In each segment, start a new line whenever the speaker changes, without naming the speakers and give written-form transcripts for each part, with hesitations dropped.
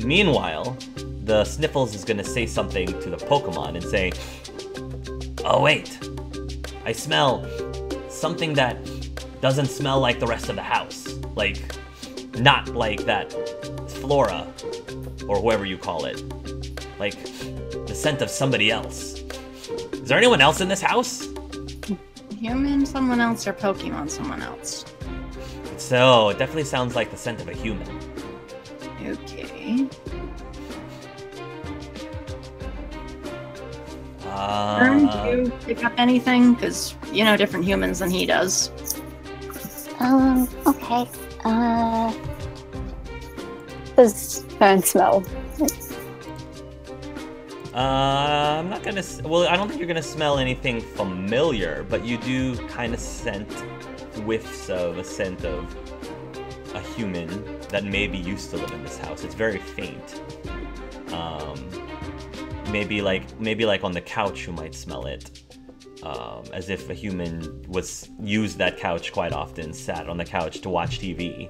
Meanwhile, the Sniffles is gonna say something to the Pokemon and say, "Oh wait, I smell something that doesn't smell like the rest of the house. Like, not like that Flora, or whoever you call it. Like, the scent of somebody else. Is there anyone else in this house?"
Human, someone else, or Pokemon, someone else?
So, it definitely sounds like the scent of a human.
Okay. Do you pick up anything? Because you know different humans than he does.
Okay. Does Fern smell?
I'm not gonna... Well, I don't think you're gonna smell anything familiar, but you do kind of scent whiffs of a scent of a human that maybe used to live in this house. It's very faint. Maybe like on the couch you might smell it. As if a human used that couch quite often, sat on the couch to watch TV.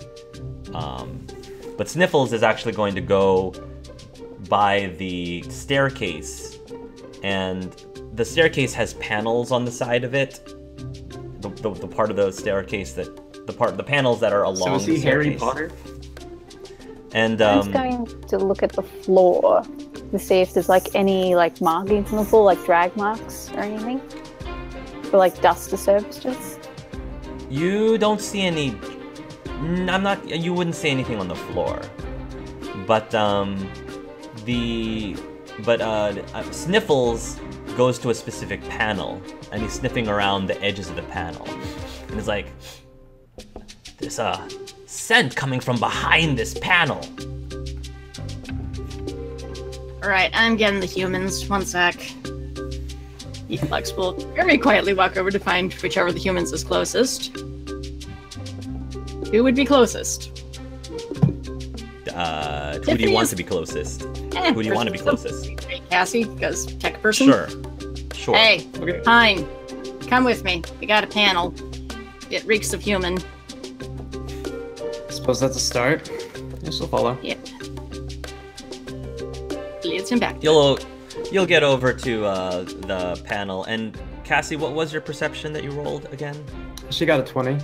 But Sniffles is actually going to go by the staircase, and the staircase has panels on the side of it. The part of the staircase the panels that are along.
So is he Harry Potter?
And
I'm just going to look at the floor to see if there's like any like markings on the floor, like drag marks or anything, or like dust disturbance.
You don't see any. You wouldn't see anything on the floor, but Sniffles goes to a specific panel, and he's sniffing around the edges of the panel, and he's like, "There's a scent coming from behind this panel."
Alright, I'm getting the humans. One sec. Flex will very quietly walk over to find whichever of the humans is closest. Who would be closest?
Who do you want to be closest? Who do you want to be closest?
Cassie, because tech person?
Sure.
Hey,
Okay.
fine. Come with me. We got a panel. It reeks of human.
Suppose that's a start. Yes, we'll follow.
Yeah. Leads him back.
You'll get over to the panel, and Cassie, what was your perception that you rolled again?
She got a 20.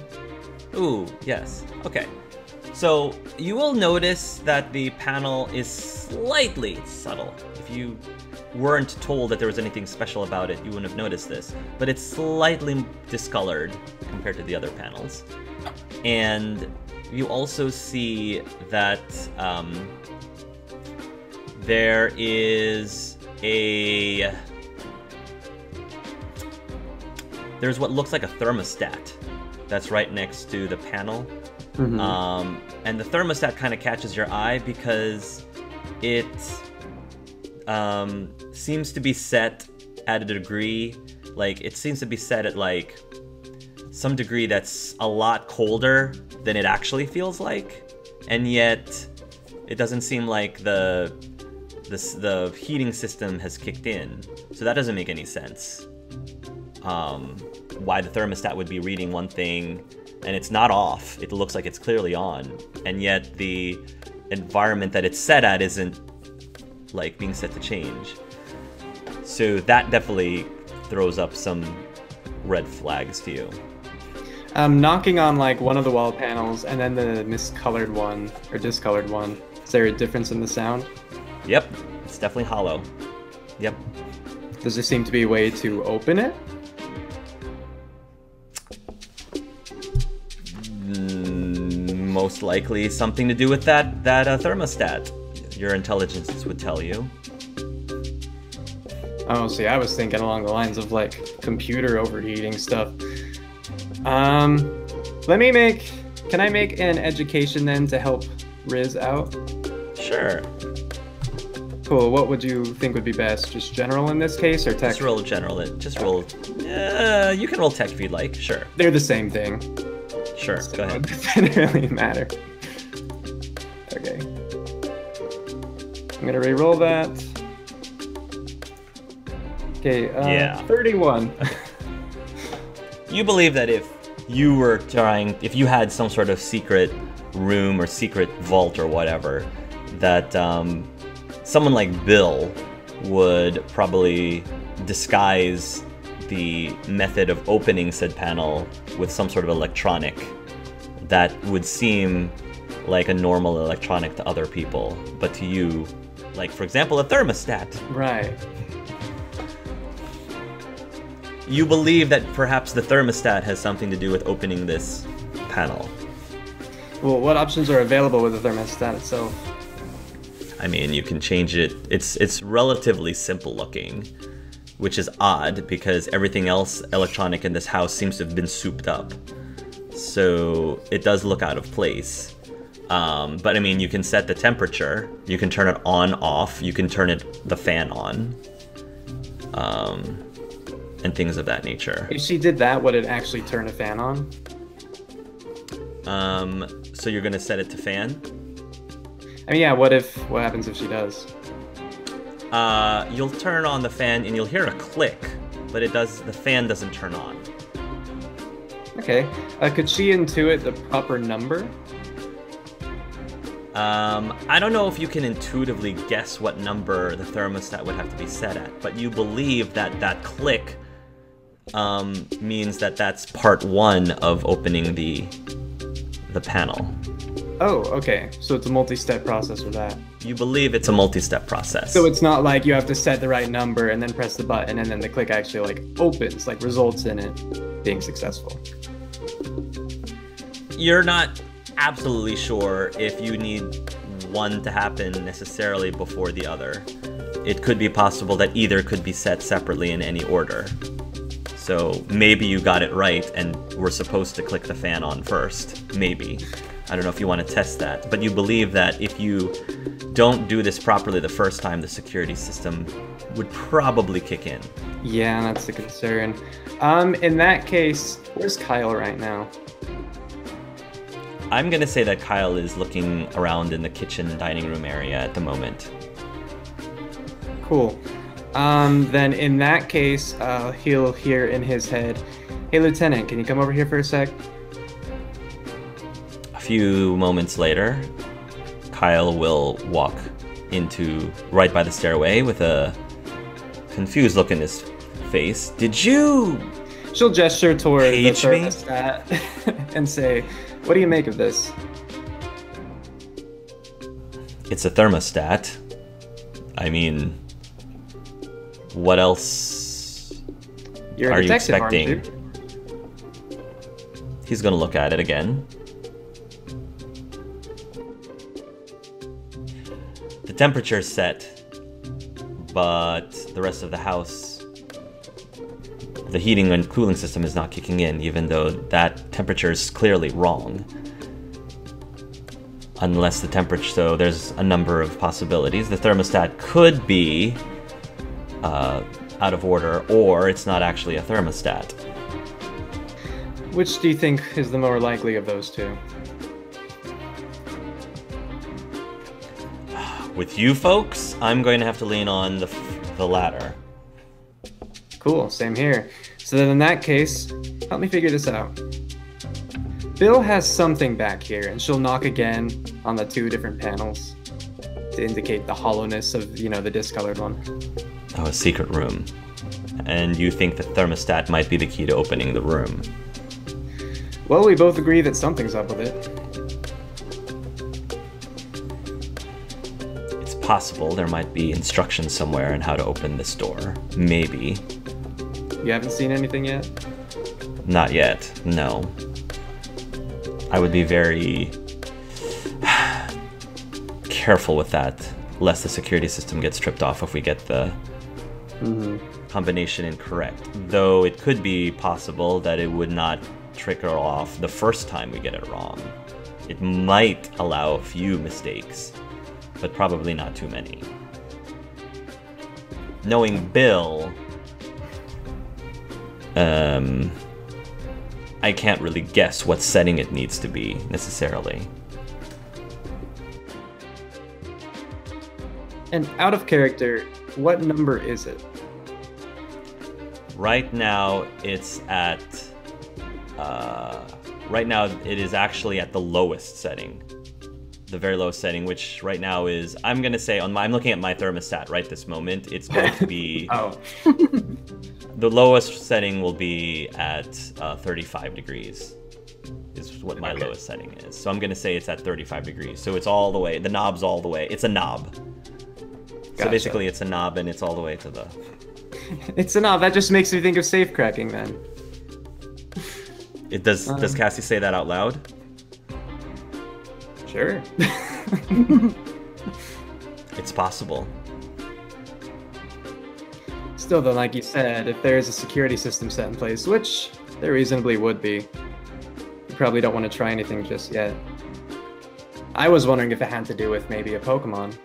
Ooh, yes. Okay. So you will notice that the panel is slightly subtle. If you weren't told that there was anything special about it, you wouldn't have noticed this. But it's slightly discolored compared to the other panels. And you also see that there is there's what looks like a thermostat that's right next to the panel.
Mm-hmm.
And the thermostat kind of catches your eye because it seems to be set at a degree, like it seems to be set at like some degree that's a lot colder than it actually feels like, and yet it doesn't seem like the heating system has kicked in, so that doesn't make any sense. Why the thermostat would be reading one thing and it's not off, it looks like it's clearly on, and yet the environment that it's set at isn't like being set to change. So that definitely throws up some red flags to you.
I'm knocking on like one of the wall panels and then the miscolored one or discolored one. Is there a difference in the sound?
Yep, it's definitely hollow. Yep.
Does there seem to be a way to open it?
Most likely something to do with that thermostat. Your intelligence would tell you.
Oh, see, I was thinking along the lines of like computer overheating stuff. Can I make an education then to help Riz out?
Sure.
Cool, what would you think would be best? Just general in this case, or tech?
Just roll general. Just roll. You can roll tech if you'd like. Sure.
They're the same thing.
Sure,
So
go ahead.
it doesn't really matter. Okay. I'm gonna re-roll that. Okay,
Yeah.
31.
You believe that if you had some sort of secret room or secret vault or whatever, that someone like Bill would probably disguise the method of opening said panel with some sort of electronic that would seem like a normal electronic to other people, but to you, like, for example, a thermostat.
Right.
You believe that perhaps the thermostat has something to do with opening this panel.
Well, what options are available with the thermostat itself?
I mean, you can change it. It's relatively simple looking, which is odd because everything else electronic in this house seems to have been souped up. So it does look out of place. But I mean, you can set the temperature. You can turn it on, off. You can turn the fan on. And things of that nature.
If she did that, would it actually turn a fan on?
So you're gonna set it to fan?
I mean, yeah, what happens if she does?
You'll turn on the fan and you'll hear a click, but the fan doesn't turn on.
Okay. Could she intuit the proper number?
I don't know if you can intuitively guess what number the thermostat would have to be set at, but you believe that click means that that's part one of opening the panel.
Oh, okay. So it's a multi-step process for that.
You believe it's a multi-step process.
So it's not like you have to set the right number and then press the button and then the click actually like opens, like results in it being successful.
You're not absolutely sure if you need one to happen necessarily before the other. It could be possible that either could be set separately in any order. So maybe you got it right and we're supposed to click the fan on first. Maybe. I don't know if you want to test that. But you believe that if you don't do this properly the first time, the security system would probably kick in.
Yeah, that's the concern. In that case, where's Kyle right now?
I'm going to say that Kyle is looking around in the kitchen dining room area at the moment.
Cool. Then in that case, he'll hear in his head, "Hey, Lieutenant, can you come over here for a sec?"
A few moments later, Kyle will walk into right by the stairway with a confused look in his face. Did you?
She'll gesture toward the
page me?
thermostat and say, "What do you make of this?"
It's a thermostat. I mean, what else
You're
are
a
you
detective,
expecting?
aren't you?
He's gonna look at it again. The temperature's set, but the rest of the house, the heating and cooling system is not kicking in, even though that temperature is clearly wrong. Unless the temperature, so there's a number of possibilities. The thermostat could be out of order, or it's not actually a thermostat.
Which do you think is the more likely of those two?
With you folks, I'm going to have to lean on the latter.
Cool, same here. So then in that case, help me figure this out. Bill has something back here, and she'll knock again on the two different panels to indicate the hollowness of, the discolored one.
Oh, a secret room. And you think the thermostat might be the key to opening the room.
Well, we both agree that something's up with it.
It's possible there might be instructions somewhere on how to open this door. Maybe.
You haven't seen anything yet?
Not yet, no. I would be very careful with that, lest the security system gets tripped off if we get the combination incorrect. Though it could be possible that it would not trigger off the first time we get it wrong. It might allow a few mistakes, but probably not too many. Knowing Bill, I can't really guess what setting it needs to be, necessarily.
And out of character, what number is it?
Right now, it's at... right now, it is actually at the lowest setting. the very lowest setting, which right now is, I'm gonna say I'm looking at my thermostat right this moment. It's going to be the lowest setting will be at 35 degrees. Is what my lowest setting is. So I'm gonna say it's at 35 degrees. So it's all the way. The knob's all the way. It's a knob.
Gotcha.
So basically, it's a knob and it's all the way to the.
It's a knob. That just makes me think of safe cracking, then.
It does. Does Cassie say that out loud?
Sure.
It's possible.
Still, though, like you said, if there is a security system set in place, which there reasonably would be, you probably don't want to try anything just yet. I was wondering if it had to do with maybe a Pokemon.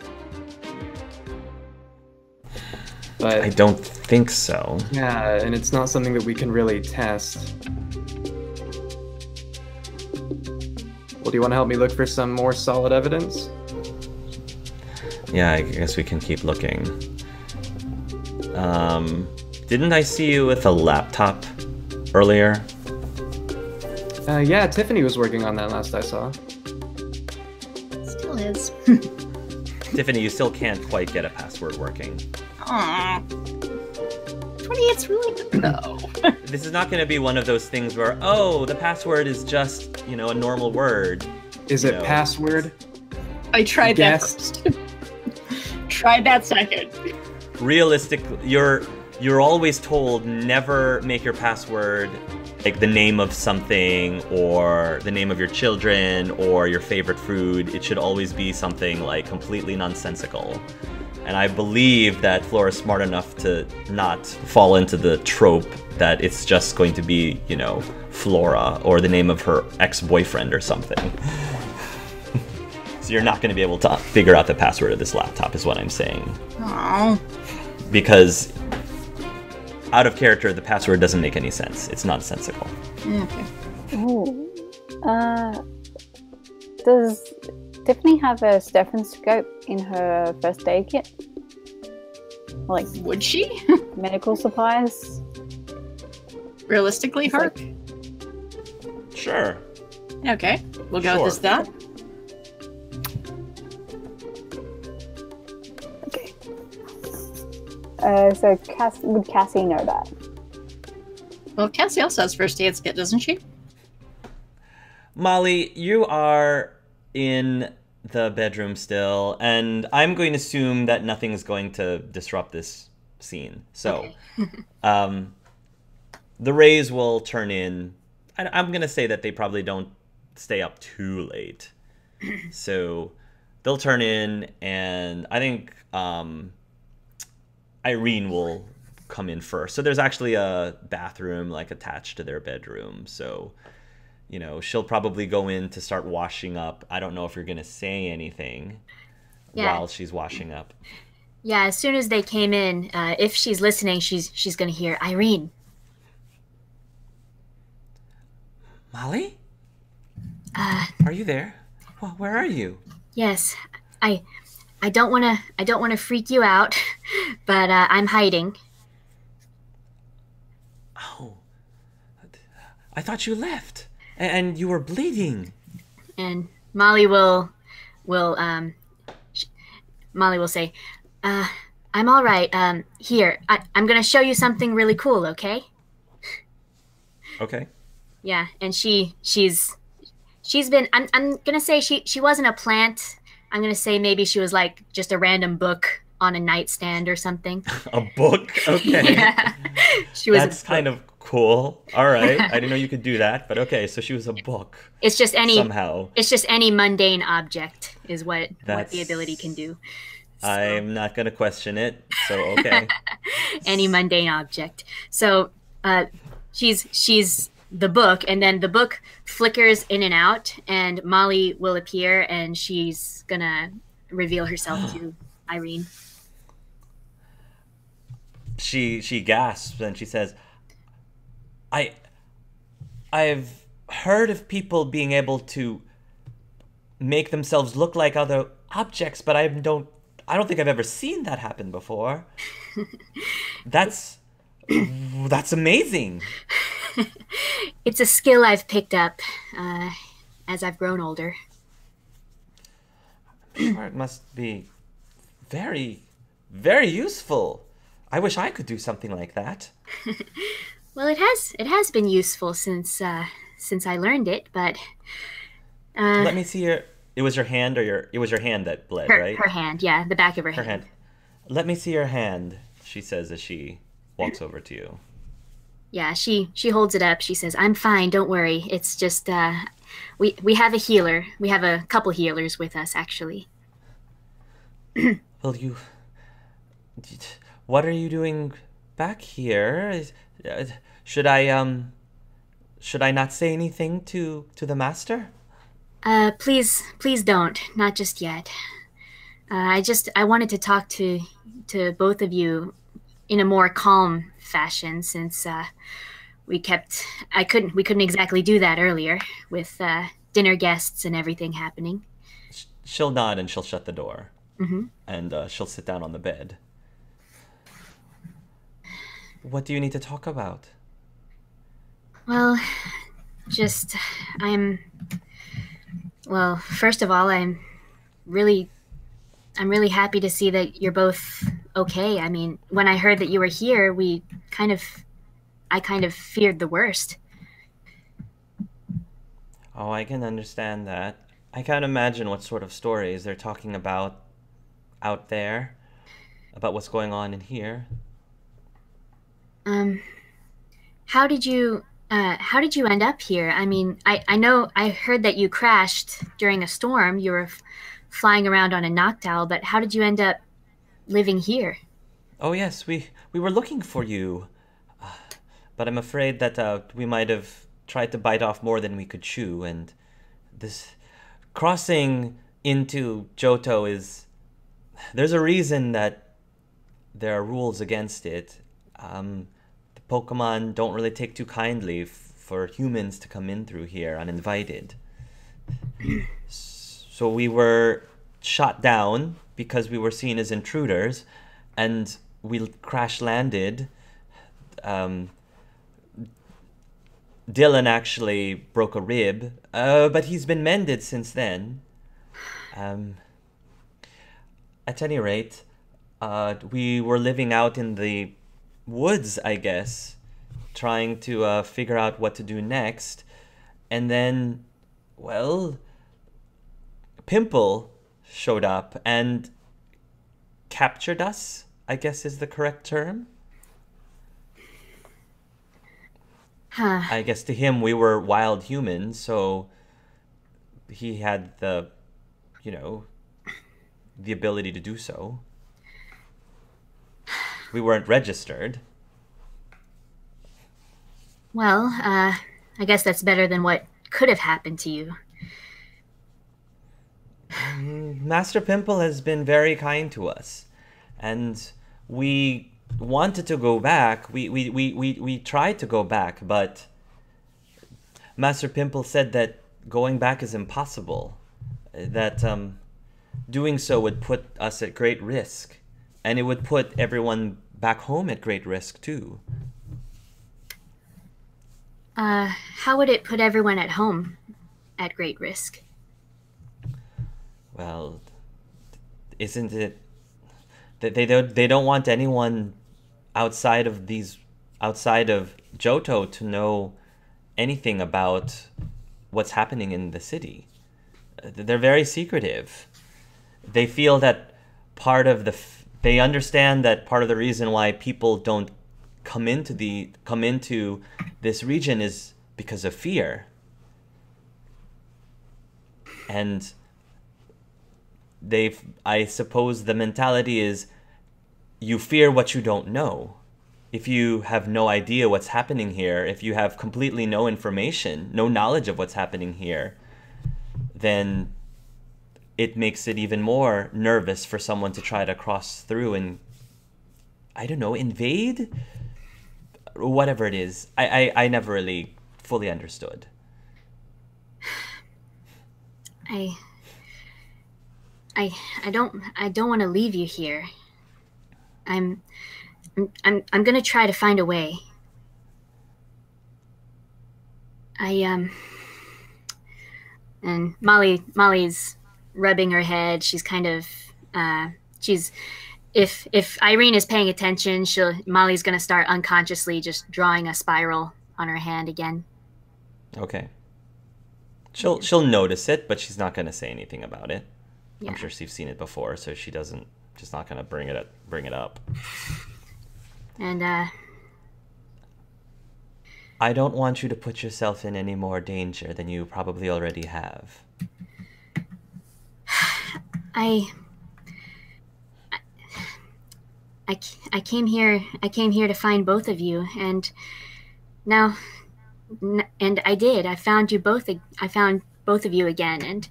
But
I don't think so.
yeah, and it's not something that we can really test. Well, do you want to help me look for some more solid evidence?
Yeah, I guess we can keep looking. Didn't I see you with a laptop earlier?
Yeah, Tiffany was working on that last I saw.
Still is.
Tiffany, you still can't quite get a password working.
Aww. 28's really good though.
This is not going to be one of those things where, oh, the password is just, a normal word.
Is it password?
I tried that
Yes.
first. Tried that second.
Realistic, you're always told never make your password like the name of something or the name of your children or your favorite food. It should always be something like completely nonsensical. And I believe that Flora's smart enough to not fall into the trope that it's just going to be, Flora or the name of her ex-boyfriend or something. So you're not going to be able to figure out the password of this laptop is what I'm saying.
Aww.
Because out of character, the password doesn't make any sense. It's nonsensical.
Okay.
Ooh. Does Tiffany have a stethoscope in her first aid kit? Like
Would she?
medical supplies?
Realistically, Hark?
Sure.
Okay. We'll go
Sure.
with this that.
Okay. So would Cassie know that?
Well, Cassie also has first aid kit, doesn't she?
Molly, you are in the bedroom still, and I'm going to assume that nothing's going to disrupt this scene. So,
Okay.
the rays will turn in. I'm going to say that they probably don't stay up too late. So, they'll turn in, and I think Irene will come in first. So, there's actually a bathroom like attached to their bedroom. So, she'll probably go in to start washing up. I don't know if you're going to say anything while she's washing up.
Yeah, as soon as they came in, if she's listening, she's going to hear, Irene.
Molly? Are you there? Well, where are you?
Yes, I don't want to freak you out, but I'm hiding.
Oh, I thought you left. And you were bleeding.
And Molly will say, I'm all right. Here, I'm gonna show you something really cool. Okay?
Okay.
Yeah, and she's been. I'm gonna say she wasn't a plant. I'm gonna say maybe she was like just a random book on a nightstand or something.
A book? Okay.
Yeah. She was.
That's kind of cool. All right. I didn't know you could do that, but okay. So she was a book.
It's just any.
Somehow.
It's just any mundane object is what the
That's-
ability can do. So,
I'm not going to question it. So, okay.
any mundane object. So she's the book, and then the book flickers in and out, and Molly will appear, and she's gonna reveal herself to Irene.
She gasps and she says, I've heard of people being able to make themselves look like other objects, but I don't think I've ever seen that happen before. That's amazing.
It's a skill I've picked up as I've grown older.
Sure, it must be very, very useful. I wish I could do something like that.
Well, it has been useful since I learned it, but
Let me see your. It was your hand, or your. It was your hand that bled,
her
right?
her hand, yeah, the back of her
Her
hand.
hand. Let me see your hand, she says as she walks over to you.
Yeah, she holds it up. She says, "I'm fine. Don't worry. It's just we have a healer. We have a couple healers with us, actually."
Well, you. What are you doing back here? Uh, Should I should I not say anything to the master?
Please don't. Not just yet. I wanted to talk to both of you in a more calm fashion since we couldn't exactly do that earlier with dinner guests and everything happening.
She'll nod and she'll shut the door,
Hmm.
and she'll sit down on the bed. What do you need to talk about?
Well, just I'm well, first of all, really I'm really happy to see that you're both okay. I mean, when I heard that you were here, I kind of feared the worst.
Oh, I can understand that. I can't imagine what sort of stories they're talking about out there, about what's going on in here.
Um, how did you end up here? I mean, I know I heard that you crashed during a storm. You were flying around on a knockdown, but how did you end up living here?
Oh yes, we were looking for you, but I'm afraid that we might have tried to bite off more than we could chew, and this crossing into Johto is. There's a reason that there are rules against it. The Pokemon don't really take too kindly for humans to come in through here uninvited. So we were shot down because we were seen as intruders, and we crash landed. Um, Dylan actually broke a rib, but he's been mended since then. Um, at any rate, we were living out in the woods, I guess, trying to figure out what to do next. And then, well, Pimple showed up and captured us, I guess is the correct term.
Huh.
I guess to him we were wild humans, so he had the, you know, the ability to do so. We weren't registered.
Well, I guess that's better than what could have happened to you.
Master Pimple has been very kind to us, and we wanted to go back. We tried to go back, but Master Pimple said that going back is impossible, that doing so would put us at great risk, and it would put everyone back home at great risk too.
How would it put everyone at home at great risk?
Well, isn't it that they don't want anyone outside of Johto to know anything about what's happening in the city. They're very secretive. They feel that they understand that part of the reason why people don't come into this region is because of fear. And I suppose the mentality is you fear what you don't know. If you have no idea what's happening here, if you have completely no information, no knowledge of what's happening here, then it makes it even more nervous for someone to try to cross through and, I don't know, invade? Or whatever it is. I never really fully understood.
I don't want to leave you here. I'm gonna try to find a way. And Molly's rubbing her head. She's kind of she's if Irene is paying attention, Molly's gonna start unconsciously just drawing a spiral on her hand again.
Okay. She'll notice it, but she's not gonna say anything about it.
Yeah.
I'm sure she's seen it before, so she doesn't. She's not gonna bring it up.
And
I don't want you to put yourself in any more danger than you probably already have.
I came here to find both of you, and now and I did. I found both of you again, and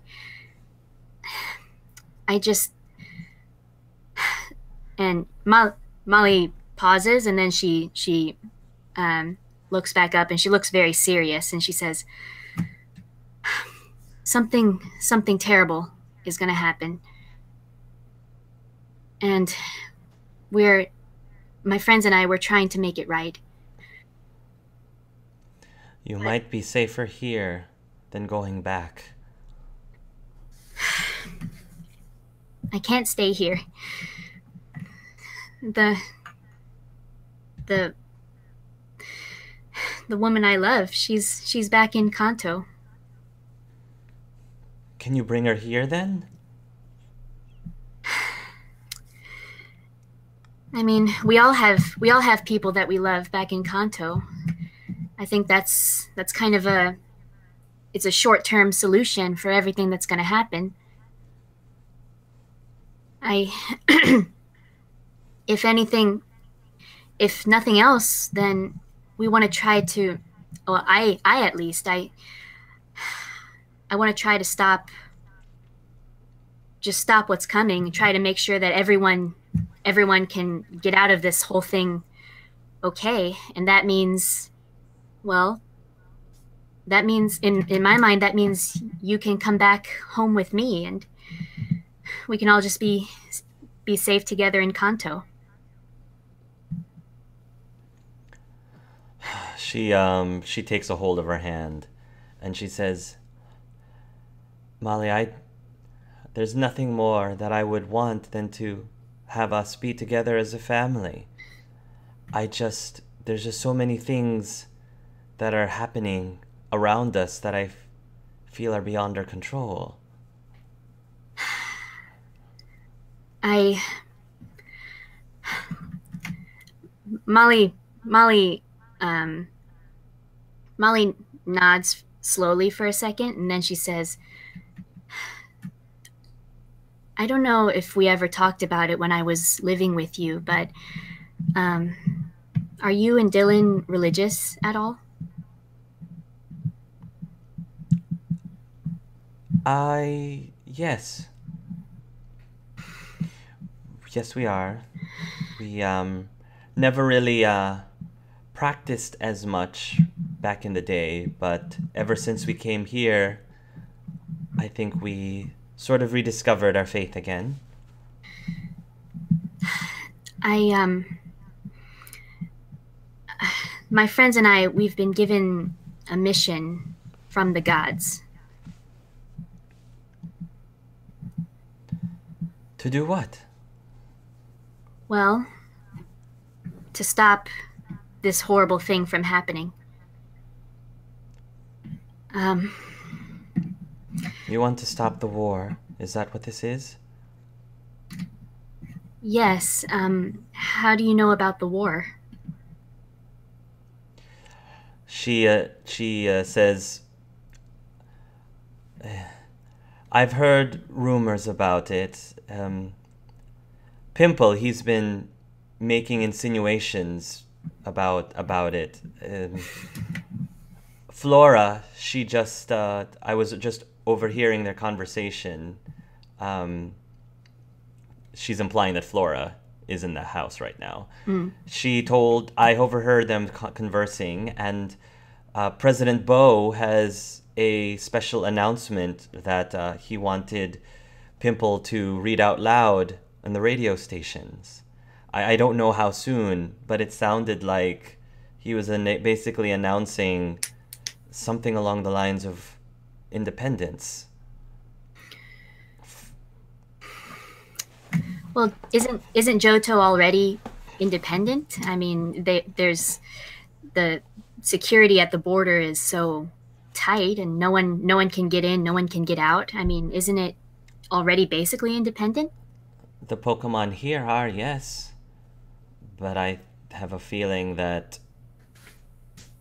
I just and Molly pauses, and then she looks back up, and she looks very serious, and she says, something terrible is going to happen, and my friends and I were trying to make it right.
You might be safer here than going back.
I can't stay here. The woman I love, she's back in Kanto.
Can you bring her here then?
I mean, we all have people that we love back in Kanto. I think that's kind of it's a short-term solution for everything that's going to happen. If nothing else, then we want to try to, well, I at least, I want to try to stop what's coming, try to make sure that everyone can get out of this whole thing okay. And that means, well, that means in my mind, that means you can come back home with me, and we can all just be safe together in Kanto.
She takes a hold of her hand, and she says, Molly, there's nothing more that I would want than to have us be together as a family. There's just so many things that are happening around us that I feel are beyond our control.
Molly nods slowly for a second, and then she says, I don't know if we ever talked about it when I was living with you, but are you and Dylan religious at all?
Yes. Yes, we are. We never really practiced as much back in the day, but ever since we came here, I think we sort of rediscovered our faith again.
My friends and I, we've been given a mission from the gods.
To do what?
Well, to stop this horrible thing from happening.
You want to stop the war? Is that what this is?
Yes. How do you know about the war?
She says, I've heard rumors about it. Pimple, he's been making insinuations about it. Flora, she just, I was just overhearing their conversation. She's implying that Flora is in the house right now. I overheard them conversing, and President Bo has a special announcement that he wanted Pimple to read out loud on the radio stations. I don't know how soon, but it sounded like he was basically announcing something along the lines of independence
Well, isn't Johto already independent? I mean, there's the security at the border is so tight, and no one can get in, no one can get out. I mean, isn't it already basically independent?
The Pokemon here are, yes. But I have a feeling that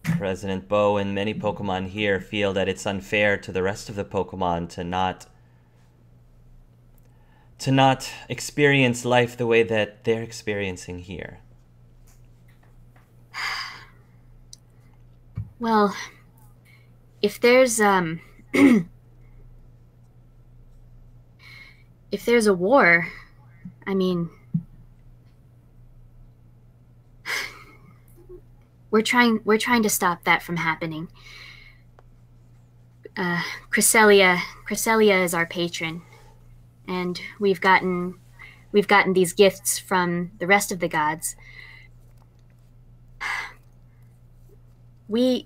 President Bo and many Pokemon here feel that it's unfair to the rest of the Pokemon to not experience life the way that they're experiencing here.
Well, if there's if there's a war, I mean, we're trying to stop that from happening. Cresselia is our patron, and we've gotten these gifts from the rest of the gods. We've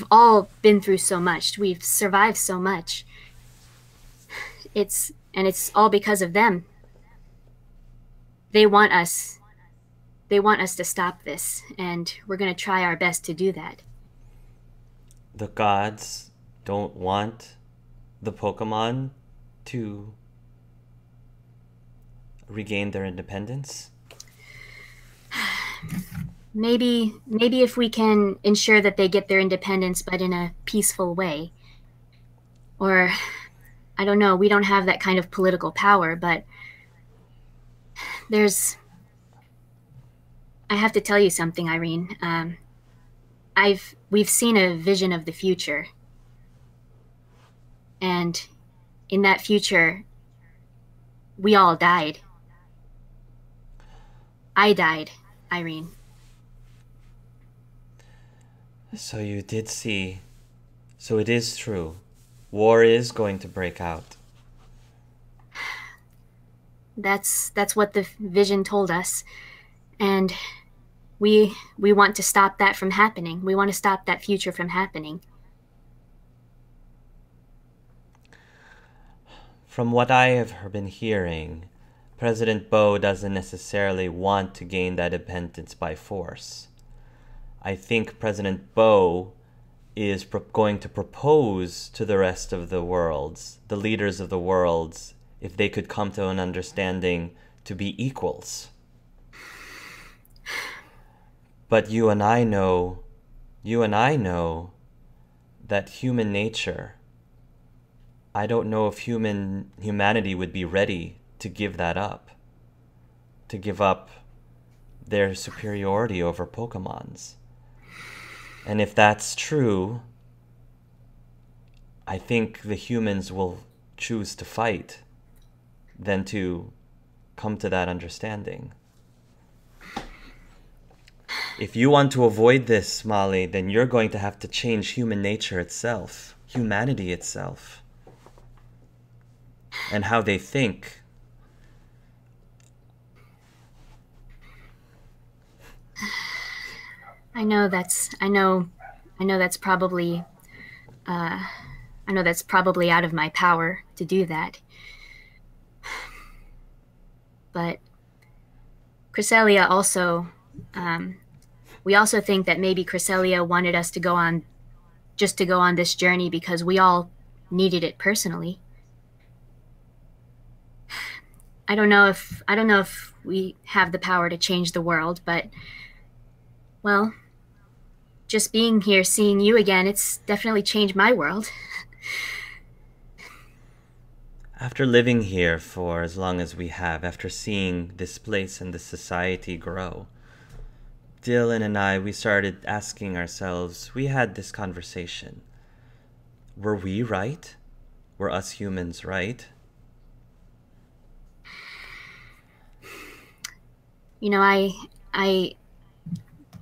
all been through so much. We've survived so much. It's all because of them. They want us to stop this, and we're going to try our best to do that.
The gods don't want the Pokemon to regain their independence?
Maybe if we can ensure that they get their independence, but in a peaceful way. Or, I don't know, we don't have that kind of political power, but I have to tell you something, Irene. We've seen a vision of the future. And in that future, we all died. I died, Irene.
So you did see. So it is true. War is going to break out.
That's what the vision told us. And we want to stop that from happening. We want to stop that future from happening.
From what I have been hearing, President Bo doesn't necessarily want to gain that independence by force. I think President Bo is going to propose to the rest of the worlds, the leaders of the worlds, if they could come to an understanding to be equals. But you and I know that human nature, I don't know if humanity would be ready to give that up, to give up their superiority over Pokemons. And if that's true, I think the humans will choose to fight than to come to that understanding. If you want to avoid this, Molly, then you're going to have to change human nature itself, humanity itself, and how they think.
I know that's probably out of my power to do that. But Cresselia also, we also think that maybe Cresselia wanted us to go on this journey because we all needed it personally. I don't know if we have the power to change the world, but, well, just being here, seeing you again, it's definitely changed my world.
After living here for as long as we have, after seeing this place and this society grow, Dylan and I, we started asking ourselves, we had this conversation. Were we right? Were us humans right?
You know,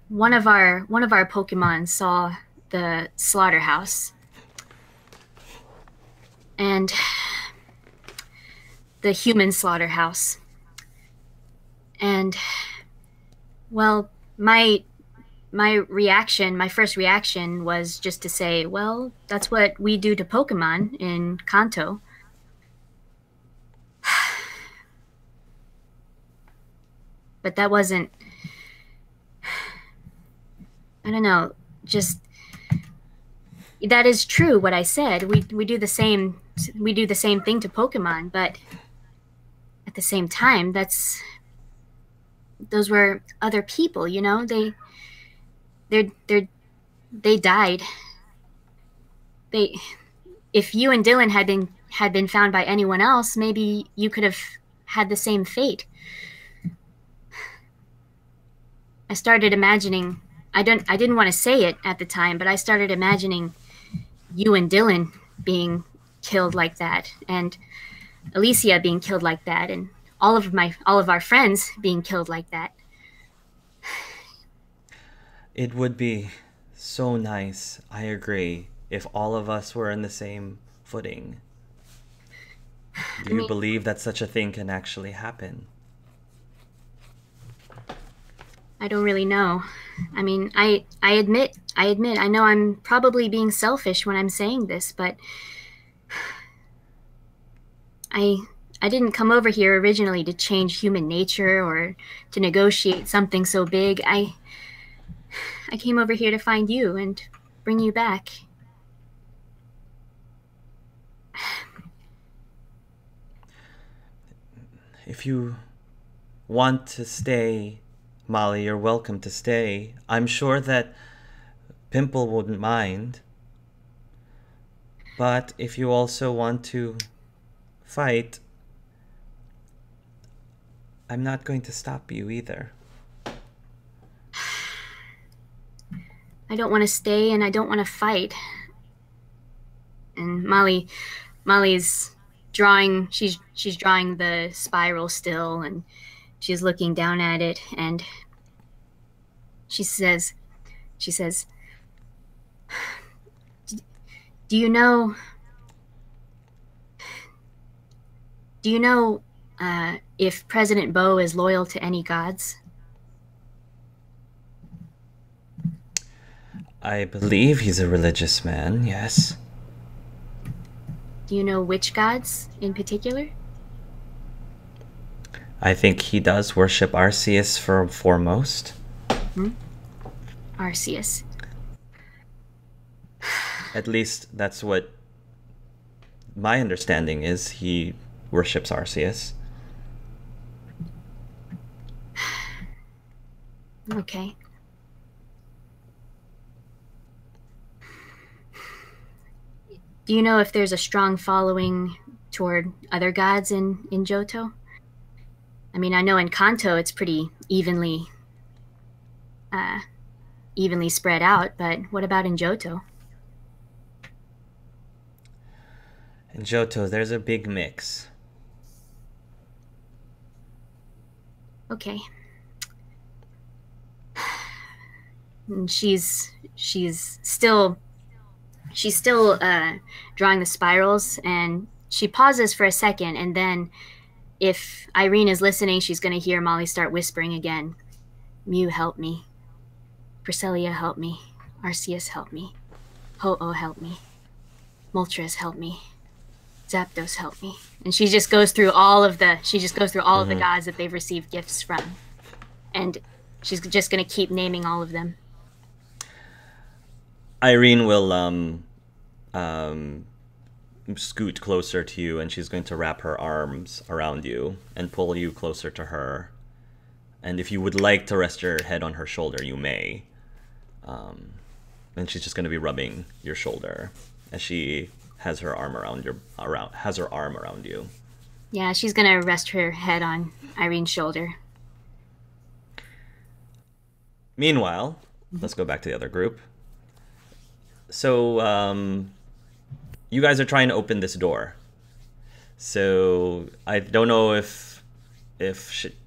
one of our Pokemon saw the slaughterhouse, and the human slaughterhouse, and, well, my first reaction was just to say, well, that's what we do to Pokemon in Kanto. but that wasn't. I don't know. Just that is true. What I said. We do the same. We do the same thing to Pokemon, but at the same time, those were other people. You know, they died. If you and Dylan had been found by anyone else, maybe you could have had the same fate. I started imagining. I didn't want to say it at the time, but I started imagining you and Dylan being killed like that, and Alicia being killed like that, and all of our friends being killed like that.
It would be so nice, I agree, if all of us were in the same footing. Do you believe that such a thing can actually happen?
I don't really know. I mean, I admit, I know I'm probably being selfish when I'm saying this, but I didn't come over here originally to change human nature or to negotiate something so big. I came over here to find you and bring you back.
If you want to stay, Molly, you're welcome to stay. I'm sure that Pimple wouldn't mind. But if you also want to fight, I'm not going to stop you either.
I don't want to stay and I don't want to fight. And Molly's drawing, she's drawing the spiral still, and she's looking down at it, and she says, do you know if President Bo is loyal to any gods?
I believe he's a religious man, yes.
Do you know which gods in particular?
I think he does worship Arceus foremost.
Arceus.
At least that's what my understanding is. He worships Arceus.
Okay. Do you know if there's a strong following toward other gods in Johto? I mean, I know in Kanto it's pretty evenly spread out, but what about in Johto?
In Johto, there's a big mix.
Okay. And she's still drawing the spirals, and she pauses for a second, and then if Irene is listening, she's going to hear Molly start whispering again. Mew, help me. Cresselia, help me. Arceus, help me. Ho-Oh, help me. Moltres, help me. Zapdos, help me. And she just goes through all of the gods that they've received gifts from. And she's just going to keep naming all of them.
Irene will scoot closer to you, and she's going to wrap her arms around you and pull you closer to her. And if you would like to rest your head on her shoulder, you may. And she's just going to be rubbing your shoulder as she has her arm around you.
Yeah, she's going to rest her head on Irene's shoulder.
Meanwhile, let's go back to the other group. So, you guys are trying to open this door. So, I don't know if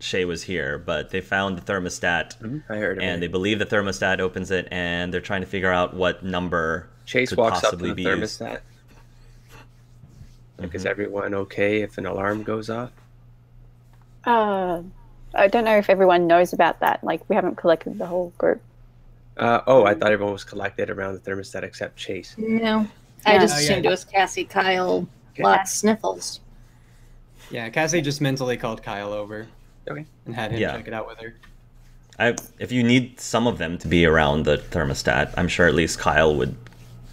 Shay was here, but they found the thermostat.
I heard him.
And they believe the thermostat opens it, and they're trying to figure out what number
Chase
could
walks up to
possibly
the
be
thermostat.
used.
Like, is everyone okay if an alarm goes off?
I don't know if everyone knows about that. Like, we haven't collected the whole group.
I thought everyone was collected around the thermostat except Chase.
No. I just
Oh,
assumed it was Cassie, Kyle,
Okay.
Lux, Sniffles.
Yeah, Cassie just mentally called Kyle over.
Okay.
and had him
Yeah.
check it out with her.
If you need some of them to be around the thermostat, I'm sure at least Kyle would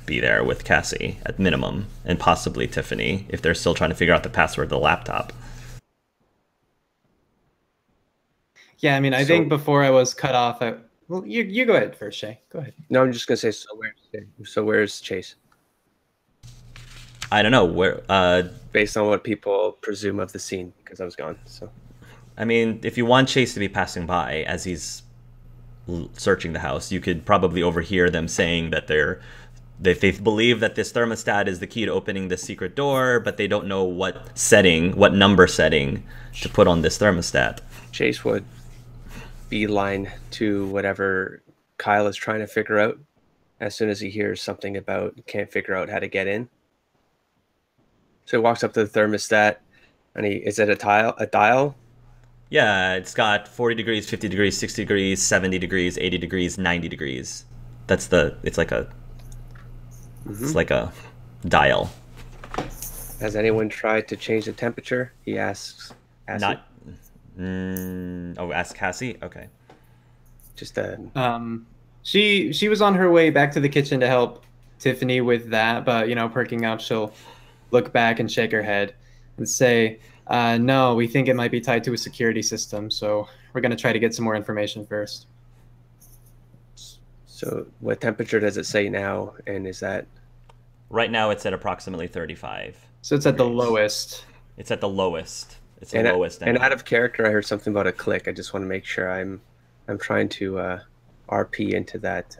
be there with Cassie at minimum, and possibly Tiffany if they're still trying to figure out the password to the laptop.
Yeah, I mean, I
So-
think before I was cut off, well, you go ahead first, Shay. Go ahead.
No, I'm just gonna say. Where's Chase?
I don't know where.
Based on what people presume of the scene, because I was gone. So
I mean, if you want Chase to be passing by as he's searching the house, you could probably overhear them saying that they believe that this thermostat is the key to opening the secret door, but they don't know what number setting to put on this thermostat.
Chase would beeline to whatever Kyle is trying to figure out as soon as he hears something about can't figure out how to get in. So he walks up to the thermostat, and is it a dial?
Yeah, it's got 40 degrees, 50 degrees, 60 degrees, 70 degrees, 80 degrees, 90 degrees. It's like a dial.
Has anyone tried to change the temperature? He asks.
Ask Cassie? Okay.
Just a
She was on her way back to the kitchen to help Tiffany with that, but perking up, she'll look back and shake her head and say, no, we think it might be tied to a security system, so we're going to try to get some more information first.
So what temperature does it say now, and is that...
Right now it's at approximately 35.
So it's at the lowest.
It's at the lowest. It's the
And,
lowest.
and out of character, I heard something about a click. I just want to make sure I'm trying to RP into that.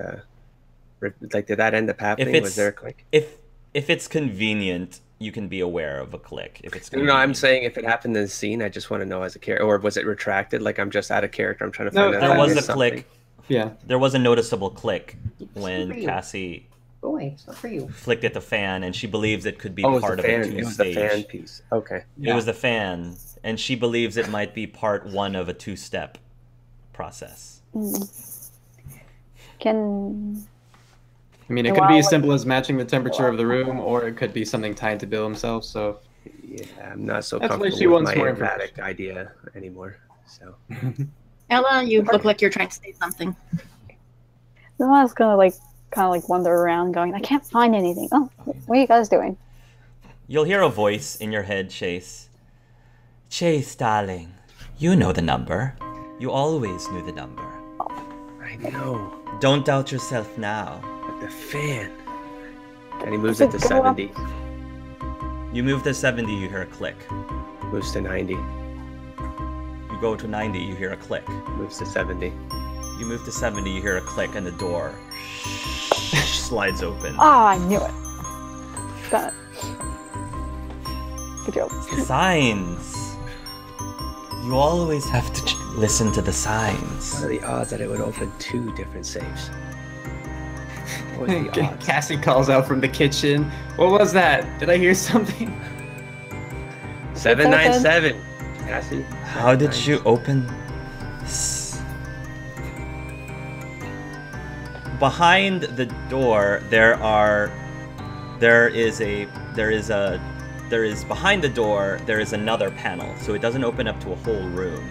Like, did that end up happening? Was there a click?
If it's convenient, you can be aware of a click. If it's
No,
convenient.
I'm saying if it happened in the scene, I just want to know as a character, or was it retracted? Like, I'm just out of character. I'm trying to
No,
find out.
there
if I
was a
missed something.
click.
Yeah.
There was a noticeable click
For
when
you.
Cassie
Go away. It's not for you.
flicked at the fan, and she believes it could be
Oh, it was
part
the
of
fan.
a
It was the
two-stage.
fan piece. Okay.
It was the fan, and she believes it might be part one of a two-step process.
Can
I mean, it could be as simple as matching the temperature of the room, or it could be something tied to Bill himself. So
Yeah, I'm not so
That's why
comfortable
she
with
wants
my
more
emphatic idea anymore. So
Ella, you look like you're trying to say something.
the one's gonna kind of wander around, going, I can't find anything. Oh, what are you guys doing?
You'll hear a voice in your head, Chase. Chase, darling, you know the number. You always knew the number.
I know,
Don't doubt yourself now.
but the fan. And he moves
Does
it
it
to
go up?
70.
You move to 70, you hear a click.
Moves to 90.
You go to 90, you hear a click.
Moves to 70.
You move to 70, you hear a click, and the door slides open.
Oh, I knew it. Got it. Good job.
The signs. You always have to listen to the signs.
What are the odds that it would open two different safes? What are the odds?
Cassie calls out from the kitchen. What was that? Did I hear something?
797. Cassie.
How did you open this? Behind the door behind the door there is another panel, so it doesn't open up to a whole room.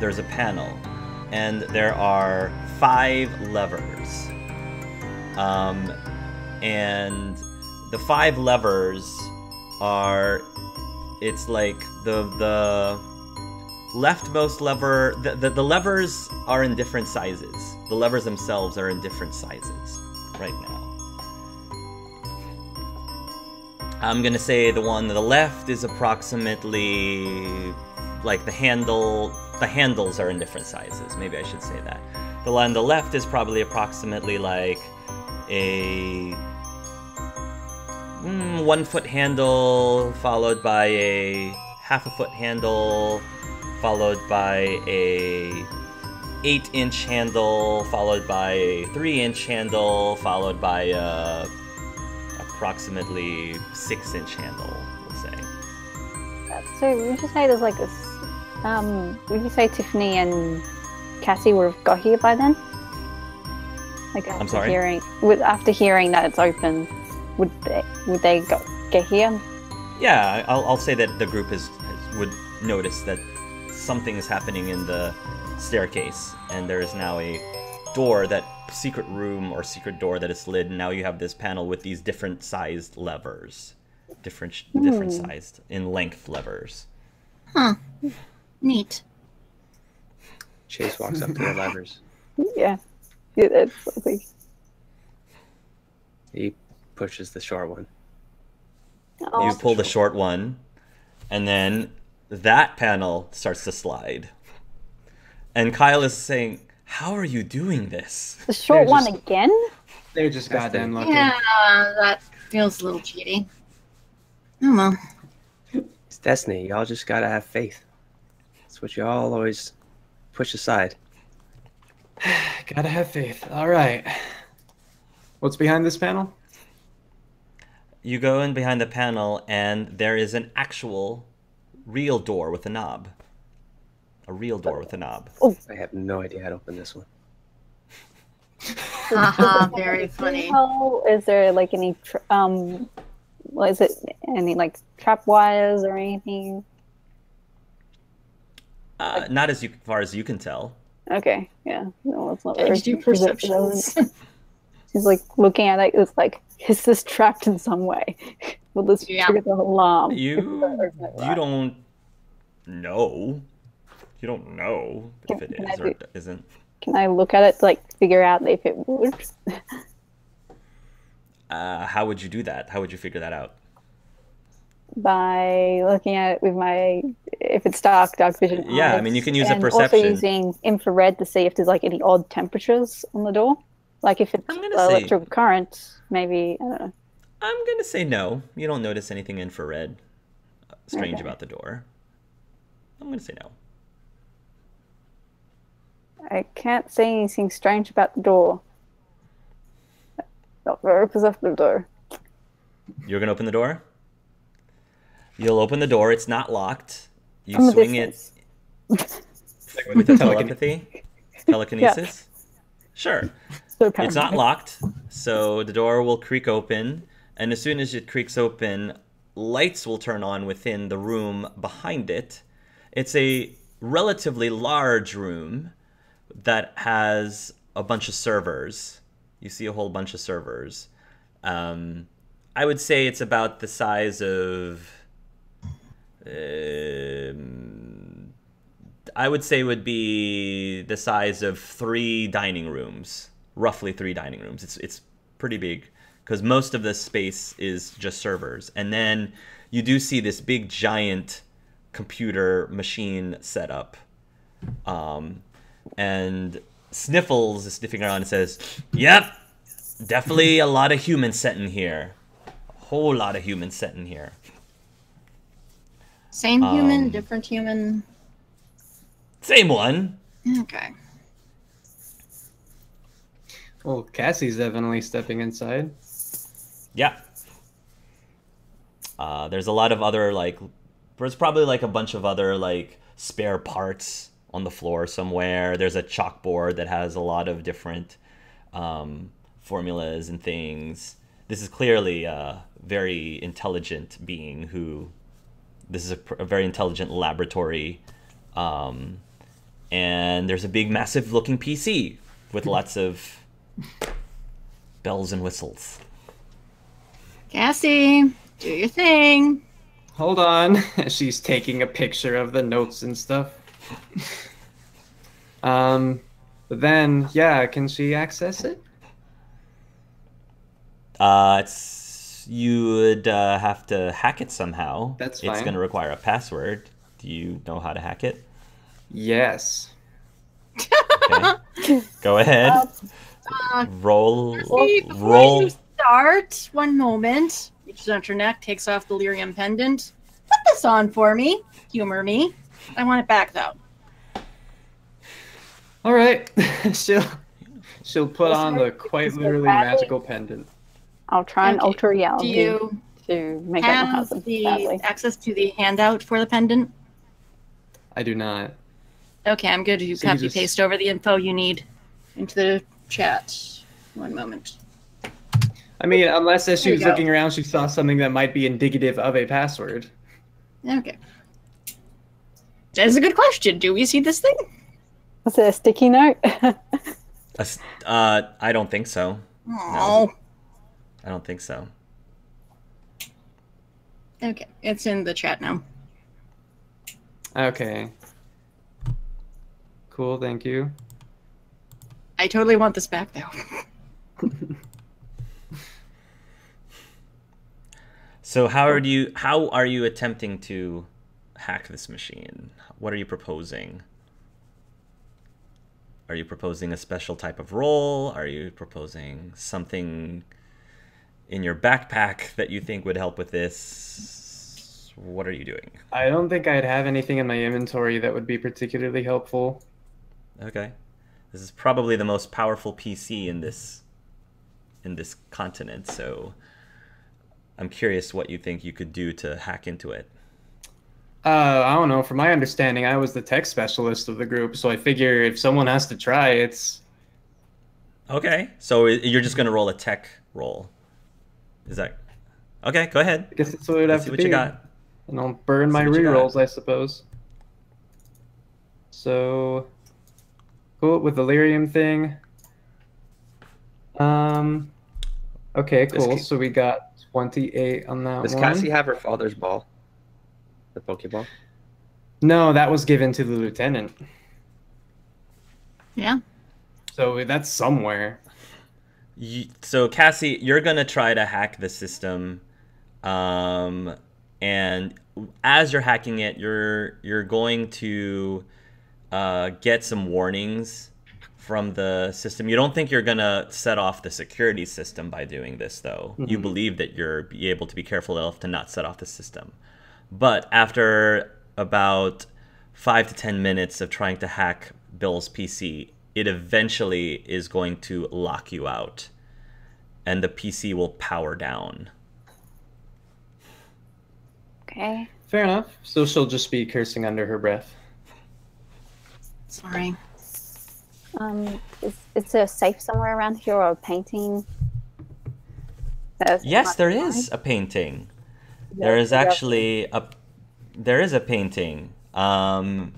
There's a panel, and there are 5 levers. And the 5 levers are, it's like the leftmost lever, the levers are in different sizes. The levers themselves are in different sizes right now. I'm gonna say the one to the left is approximately like the handles are in different sizes. Maybe I should say that. The one on the left is probably approximately like a 1-foot handle, followed by a half-a-foot handle, followed by a 8-inch handle, followed by a 3-inch handle, followed by a approximately 6-inch handle, we'll say.
So would you say there's like this? Would you say Tiffany and Cassie would have got here by then? Like after
I'm sorry?
after hearing that it's open, would they get here?
Yeah, I'll say that the group would notice that something is happening in the staircase, and there is now a door, that secret room or secret door that is slid, and now you have this panel with these different sized levers. Different sized in length levers.
Huh. Neat.
Chase walks up to the levers.
Yeah. Yeah, that's lovely.
He pushes the short one.
Oh,
You pull the short one, and then that panel starts to slide. And Kyle is saying, "How are you doing this?"
the short
They're
one
just-
again?
They're just goddamn lucky.
Yeah, that feels a little cheaty. Oh well.
It's destiny. Y'all just gotta have faith. That's what y'all always push aside.
Gotta have faith. All right. What's behind this panel?
You go in behind the panel, and there is an actual real door with a knob. A real door with a knob.
I have no idea how to open this one.
Haha, very funny.
How is there like any what is it? Any like trap wires or anything?
Not as far as you can tell.
Okay, yeah, no, it's not
Yeah,
very.
just do perceptions.
She's like looking at it. It's like, is this trapped in some way? Will this
Yeah.
trigger the alarm?
You
Right.
don't know. You don't know if it
Can I
is or
do-
isn't.
Can I look at it to like figure out if it would?
How would you do that? How would you figure that out?
By looking at it with my, if it's dark vision.
Yeah, I
eyes,
mean, you can use a
and
perception.
Also using infrared to see if there's like any odd temperatures on the door. Like if it's
I'm gonna say-
electrical current, maybe, I don't know.
I'm gonna say no. You don't notice anything infrared strange
Okay.
about the door. I'm gonna say no.
I can't see anything strange about the door. Not very perceptive though.
You're gonna open the door? You'll open the door. It's not locked. You
From a
swing it
distance.
with the telepathy? Telekinesis? Sure.
So
It's not
paranoid.
locked, so the door will creak open, and as soon as it creaks open, lights will turn on within the room behind it. It's a relatively large room that has a bunch of servers. You see a whole bunch of servers. I would say it's about the size of... I would say would be the size of 3 dining rooms. Roughly 3 dining rooms. It's pretty big because most of the space is just servers. And then you do see this big giant computer machine setup. And Sniffles is sniffing around and says, "Yep, definitely a lot of humans set in here. A whole lot of humans set in here."
Same human, different human.
Same one.
Okay.
Well, Cassie's definitely stepping inside.
Yeah. There's a lot of other, like, there's probably like a bunch of other like spare parts on the floor somewhere. There's a chalkboard that has a lot of different formulas and things. This is clearly a very intelligent being who, this is a very intelligent laboratory. And there's a big, massive looking PC with lots of bells and whistles.
Cassie, do your thing.
Hold on. She's taking a picture of the notes and stuff. But then, yeah, can she access it?
You would have to hack it somehow.
That's
It's
fine.
going to require a password. Do you know how to hack it?
Yes.
Okay. Go ahead. Roll.
Before you start, one moment. Reaches out your neck, takes off the lyrium pendant. Put this on for me. Humor me. I want it back though.
All right. she'll put on the quite literally magical pendant.
I'll try and
Okay.
alter
Do
reality
you
to make that not
have
happen.
the
Sadly.
access to the handout for the pendant?
I do not.
Okay, I'm good. You
So you
copy
just-
paste over the info you need into the chat. One moment.
I mean, unless as she
There you
was
go.
looking around, she saw something that might be indicative of a password.
Okay. That's a good question. Do we see this thing?
Was it a sticky note?
I don't think so.
Oh.
I don't think so.
Okay, it's in the chat now.
Okay. Cool, thank you.
I totally want this back, though.
So how are you attempting to hack this machine? What are you proposing? Are you proposing a special type of role? Are you proposing something in your backpack that you think would help with this? What are you doing?
I don't think I'd have anything in my inventory that would be particularly helpful.
Okay. This is probably the most powerful PC in this continent, so I'm curious what you think you could do to hack into it.
I don't know. From my understanding, I was the tech specialist of the group, so I figure if someone has to try, it's...
Okay, so you're just going to roll a tech roll. Is that... Okay, go ahead.
I guess that's what it would have to be.
See what you got.
And I'll burn my rerolls, I suppose. So... Cool, with the lyrium thing. Okay, cool. So we got 28 on that one.
Does Cassie have her father's ball? The Pokeball?
No, that was given to the lieutenant.
Yeah.
So that's somewhere.
So Cassie, you're gonna try to hack the system, and as you're hacking it, you're going to get some warnings from the system. You don't think you're gonna set off the security system by doing this, though. You believe that you're be able to be careful enough to not set off the system. But after about 5 to 10 minutes of trying to hack Bill's PC, it eventually is going to lock you out, and the PC will power down.
Okay.
Fair enough. So she'll just be cursing under her breath.
Sorry.
Is there a safe somewhere around here or a painting?
Yes, there is a painting. There is actually there is a painting, and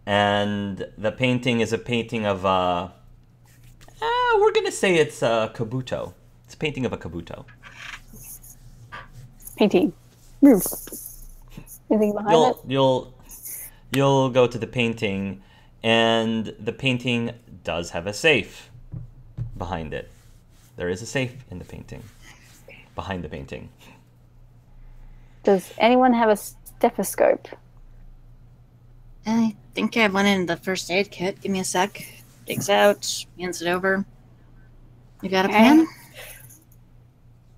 the painting is a painting of we're gonna say it's a kabuto. It's a painting of a kabuto.
Painting. Anything behind it?
You'll go to the painting, and the painting does have a safe behind it. There is a safe in the painting, behind the painting.
Does anyone have a stethoscope?
I think I have one in the first aid kit. Give me a sec. Digs out, hands it over. You got a plan?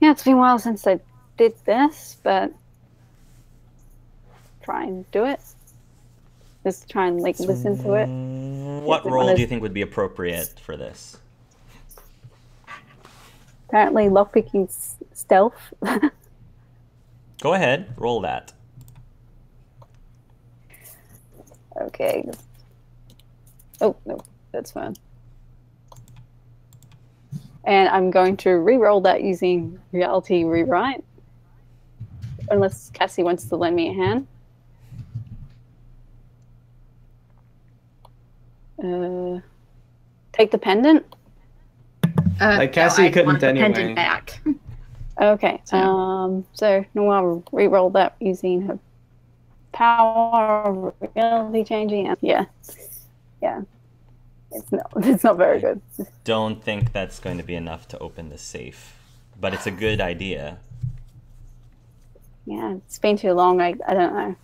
Yeah, it's been a while since I did this, but try and do it. Just try and listen to it.
What role do you think would be appropriate for this?
Apparently, lockpicking stealth.
Go ahead, roll that.
Okay. Oh, no, that's fine. And I'm going to re-roll that using Reality Rewrite. Unless Cassie wants to lend me a hand. Take the pendant?
Cassie couldn't
want the
anyway.
pendant back.
Okay. So no, I'll re-roll that using her power, reality changing. Yeah. It's not very good.
Don't think that's going to be enough to open the safe, but it's a good idea.
Yeah, it's been too long. I don't know.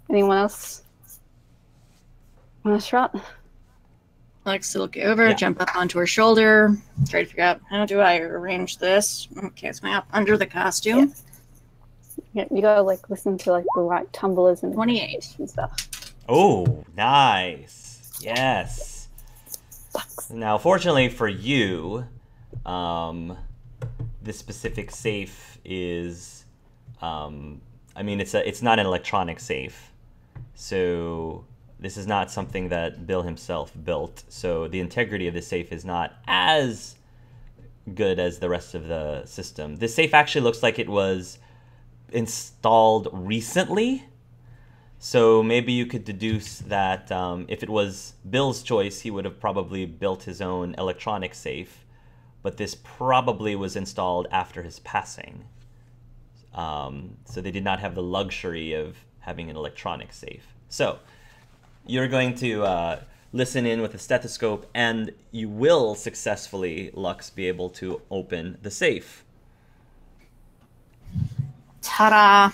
Anyone else want a shot?
Alex to look over, jump up onto her shoulder, try to figure out how do I arrange this. Okay, it's my up under the costume.
Yeah, you gotta listen to the right tumblers and
28
and stuff.
Oh, nice. Yes. Now, fortunately for you, this specific safe is, it's not an electronic safe, so this is not something that Bill himself built. So the integrity of the safe is not as good as the rest of the system. This safe actually looks like it was installed recently. So maybe you could deduce that if it was Bill's choice, he would have probably built his own electronic safe, but this probably was installed after his passing. So they did not have the luxury of having an electronic safe. So you're going to listen in with a stethoscope, and you will successfully, Lux, be able to open the safe.
Ta-da!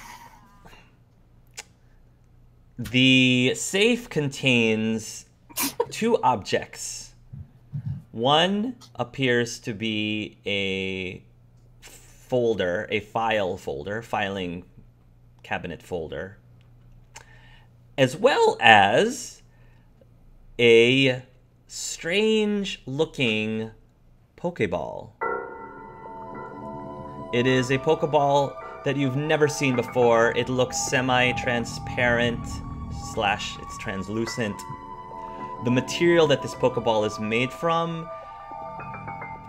The safe contains two objects. One appears to be a folder, a file folder, filing cabinet folder, as well as a strange-looking Pokeball. It is a Pokeball that you've never seen before. It looks semi-transparent / it's translucent. The material that this Pokeball is made from,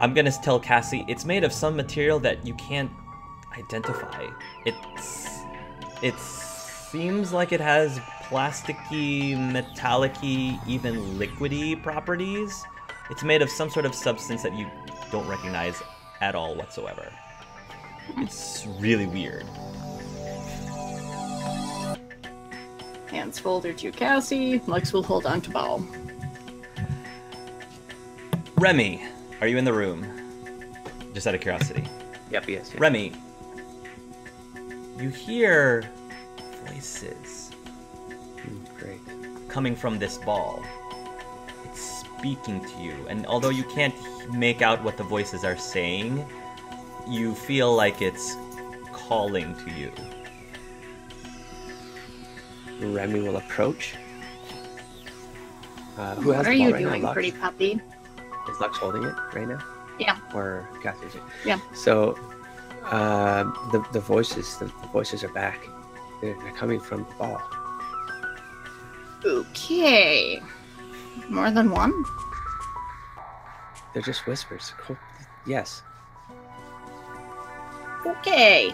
I'm gonna tell Cassie, it's made of some material that you can't identify. It seems like it has plasticky, metallic-y, even liquidy properties. It's made of some sort of substance that you don't recognize at all whatsoever. It's really weird.
Hands folder to Cassie. Lux will hold on to ball.
Remy, are you in the room? Just out of curiosity.
Yep, yes.
Remy, you hear voices
Great.
coming from this ball. It's speaking to you, and although you can't make out what the voices are saying, you feel like it's calling to you.
Remy will approach. Who has
What are
the ball
you
right now?
doing,
Lux?
pretty puppy?
Is Lux holding it right now?
Yeah.
Or Cassie's it?
Yeah.
So, the voices are back. They're coming from the ball.
Okay. More than one?
They're just whispers. Cool. Yes,
Okay.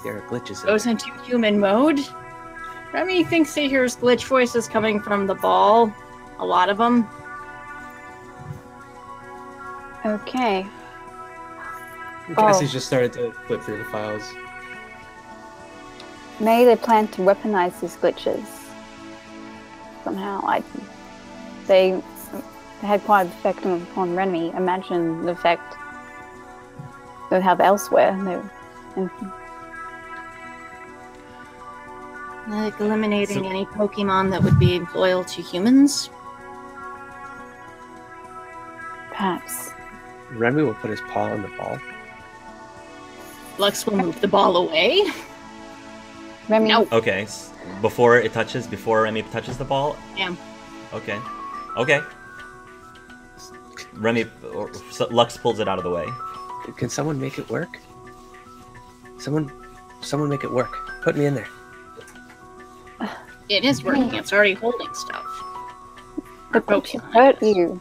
there are glitches in
Goes
there.
into human mode. Remy thinks he hears glitch voices coming from the ball. A lot of them.
Okay.
Cassie's just started to flip through the files.
Maybe they plan to weaponize these glitches. Somehow. They had quite an effect upon Remy. Imagine the effect they would have elsewhere.
Like eliminating any Pokemon that would be loyal to humans.
Perhaps.
Remy will put his paw on the ball.
Lux will move the ball away.
Remy,
No.
Okay, before Remy touches the ball?
Yeah.
Okay. Okay. Remy, Lux pulls it out of the way.
Can someone make it work? Someone make it work. Put me in there.
It is working. It's already holding stuff.
the glitch hurt you.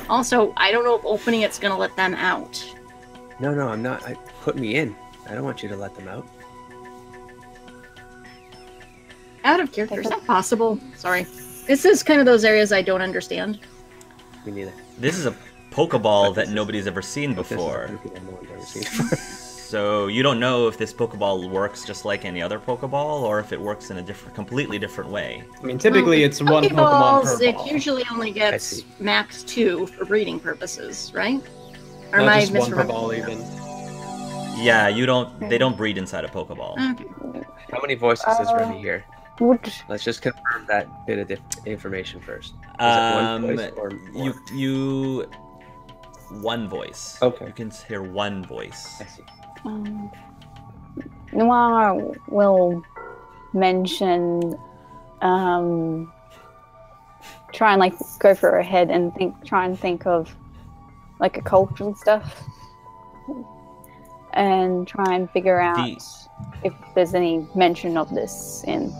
Also, I don't know if opening it's going to let them out.
No, I'm not. Put me in. I don't want you to let them out.
Out of character. Is that possible? Sorry. This is kind of those areas I don't understand.
Me neither.
This is a Pokeball that nobody's ever seen before.
This is a Pokemon no one's ever seen before.
So you don't know if this Pokeball works just like any other Pokeball, or if it works in a completely different way.
I mean, typically it's one Pokemon per
It
ball.
usually only
I
gets
see.
max 2 for breeding purposes, right? Or
Not
am I
just one per
misremembering?
ball even.
Yeah, they don't breed inside a Pokeball.
Okay.
How many voices does Remy hear?
Would
Let's just confirm that bit of information first. Is it one voice or more?
you one voice.
Okay.
You can hear one voice.
I see.
Noir will mention, try and go for her head and try and think of a culture and stuff, and try and figure out if there's any mention of this in.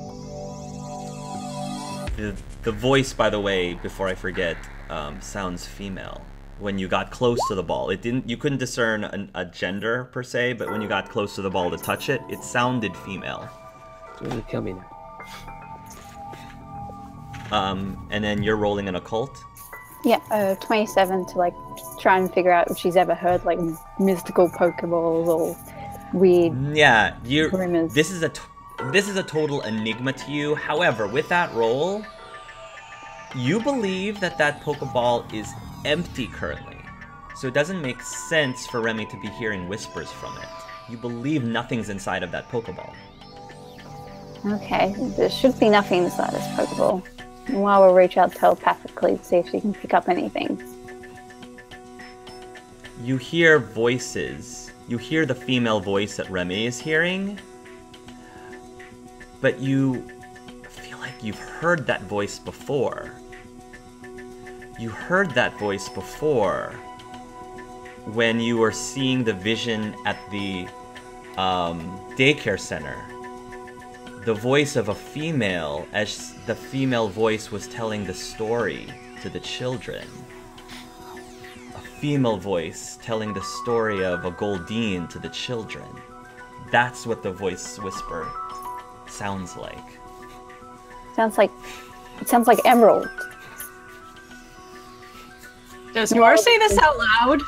The voice, by the way, before I forget, sounds female. When you got close to the ball, you couldn't discern a gender per se, but when you got close to the ball to touch it, it sounded female.
It's gonna kill me now.
And then you're rolling an occult.
Yeah, 27 to like try and figure out if she's ever heard like mystical Pokeballs or weird
Yeah,
rumors.
this is a total enigma to you. However, with that roll, you believe that Pokeball is empty currently. So it doesn't make sense for Remy to be hearing whispers from it. You believe nothing's inside of that Pokeball.
Okay, there should be nothing inside this Pokeball. Meanwhile, we'll reach out telepathically to see if she can pick up anything.
You hear voices. You hear the female voice that Remy is hearing. But you feel like you've heard that voice before. You heard that voice before when you were seeing the vision at the daycare center. The voice of a female, as the female voice was telling the story to the children. A female voice telling the story of a Goldeen to the children. That's what the voice whisper sounds like.
It sounds like Emerald.
Does Nora say this out loud?